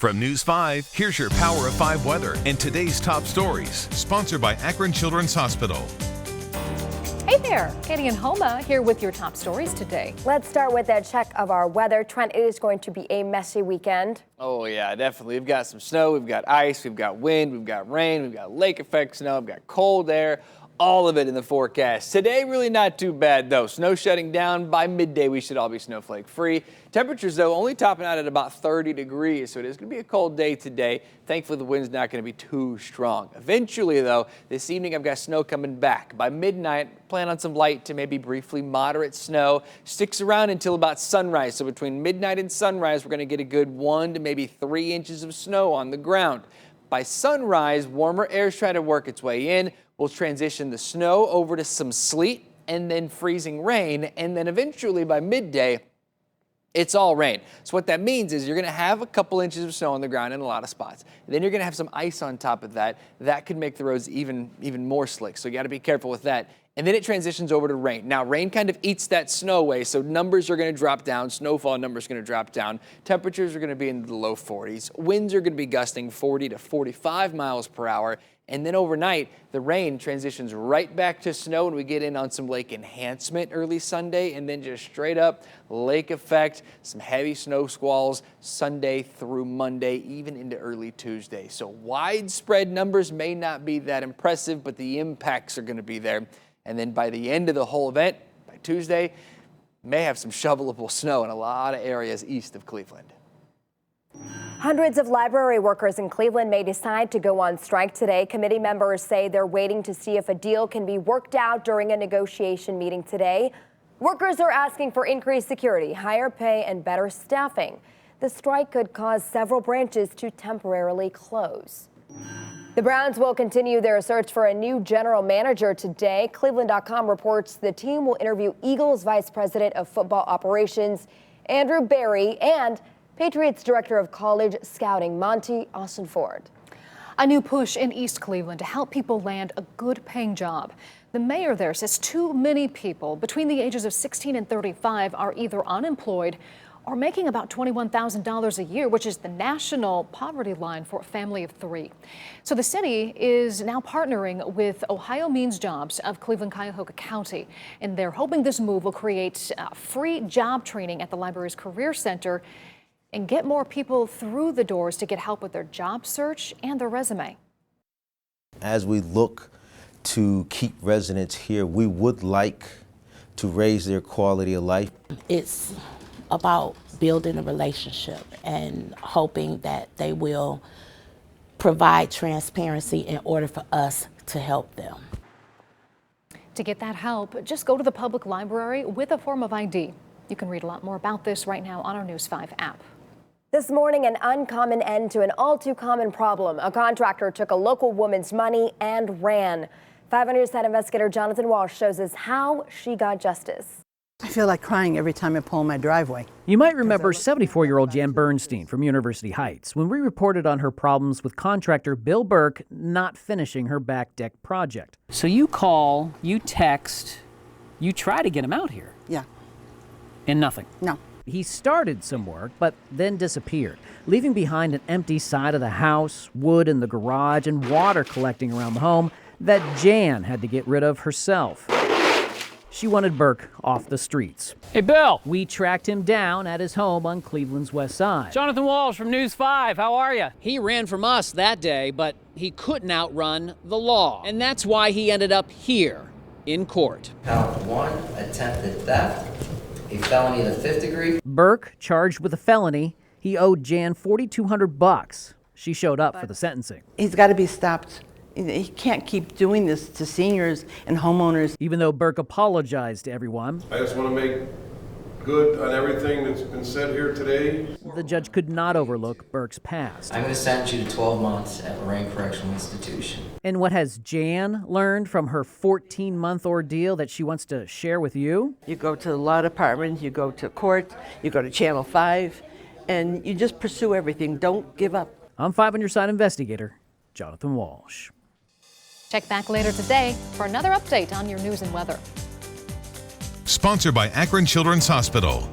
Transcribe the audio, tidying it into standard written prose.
From News 5, here's your Power of 5 weather and today's top stories. Sponsored by Akron Children's Hospital. Hey there, Katie and Homa here with your top stories today. Let's start with a check of our weather. Trent, it is going to be a messy weekend. Oh yeah, definitely. We've got some snow, we've got ice, we've got wind, we've got rain, we've got lake effect snow, we've got cold air. All of it in the forecast. Today, really not too bad, though. Snow shutting down. By midday, we should all be snowflake free. Temperatures, though, only topping out at about 30 degrees, so it is going to be a cold day today. Thankfully, the wind's not going to be too strong. Eventually, though, this evening, I've got snow coming back. By midnight, plan on some light to maybe briefly moderate snow. Sticks around until about sunrise, so between midnight and sunrise, we're going to get a good 1 to maybe 3 inches of snow on the ground. By sunrise, warmer air's trying to work its way in. We'll transition the snow over to some sleet and then freezing rain, and then eventually by midday, it's all rain. So what that means is you're going to have a couple inches of snow on the ground in a lot of spots. And then you're going to have some ice on top of that. That could make the roads even more slick, so you got to be careful with that. And then it transitions over to rain. Now, rain kind of eats that snow away, so numbers are going to drop down. Snowfall numbers are going to drop down. Temperatures are going to be in the low 40s. Winds are going to be gusting 40 to 45 miles per hour. And then overnight, the rain transitions right back to snow, and we get in on some lake enhancement early Sunday, and then just straight up lake effect, some heavy snow squalls Sunday through Monday, even into early Tuesday. So widespread numbers may not be that impressive, but the impacts are going to be there. And then by the end of the whole event, by Tuesday, may have some shovelable snow in a lot of areas east of Cleveland. Hundreds of library workers in Cleveland may decide to go on strike today. Committee members say they're waiting to see if a deal can be worked out during a negotiation meeting today. Workers are asking for increased security, higher pay, and better staffing. The strike could cause several branches to temporarily close. The Browns will continue their search for a new general manager today. Cleveland.com reports the team will interview Eagles Vice President of Football Operations, Andrew Berry, and Patriots Director of College Scouting, Monty Austin-Ford. A new push in East Cleveland to help people land a good-paying job. The mayor there says too many people between the ages of 16 and 35 are either unemployed or making about $21,000 a year, which is the national poverty line for a family of 3. So the city is now partnering with Ohio Means Jobs of Cleveland-Cuyahoga County, and they're hoping this move will create free job training at the library's Career Center and get more people through the doors to get help with their job search and their resume. As we look to keep residents here, we would like to raise their quality of life. It's about building a relationship and hoping that they will provide transparency in order for us to help them. To get that help, just go to the public library with a form of ID. You can read a lot more about this right now on our News 5 app. This morning, an uncommon end to an all-too-common problem. A contractor took a local woman's money and ran. 5 on your side investigator Jonathan Walsh shows us how she got justice. I feel like crying every time I pull in my driveway. You might remember 74-year-old Jan Bernstein from University Heights when we reported on her problems with contractor Bill Burke not finishing her back deck project. So you call, you text, you try to get him out here. Yeah. And nothing. No. He started some work, but then disappeared, leaving behind an empty side of the house, wood in the garage, and water collecting around the home that Jan had to get rid of herself. She wanted Burke off the streets. Hey, Bill. We tracked him down at his home on Cleveland's west side. Jonathan Walsh from News 5. How are you? He ran from us that day, but he couldn't outrun the law. And that's why he ended up here in court. Count 1, attempted theft. A felony of the 5th degree. Burke charged with a felony. He owed Jan $4,200. She showed up for the sentencing. He's got to be stopped. He can't keep doing this to seniors and homeowners. Even though Burke apologized to everyone, I just want to make good on everything that's been said here today. The judge could not overlook Burke's past. I'm going to sentence you to 12 months at Lorraine Correctional Institution. And what has Jan learned from her 14-month ordeal that she wants to share with you? You go to the law department, you go to court, you go to Channel 5, and you just pursue everything. Don't give up. I'm 5 on your side investigator, Jonathan Walsh. Check back later today for another update on your news and weather. Sponsored by Akron Children's Hospital.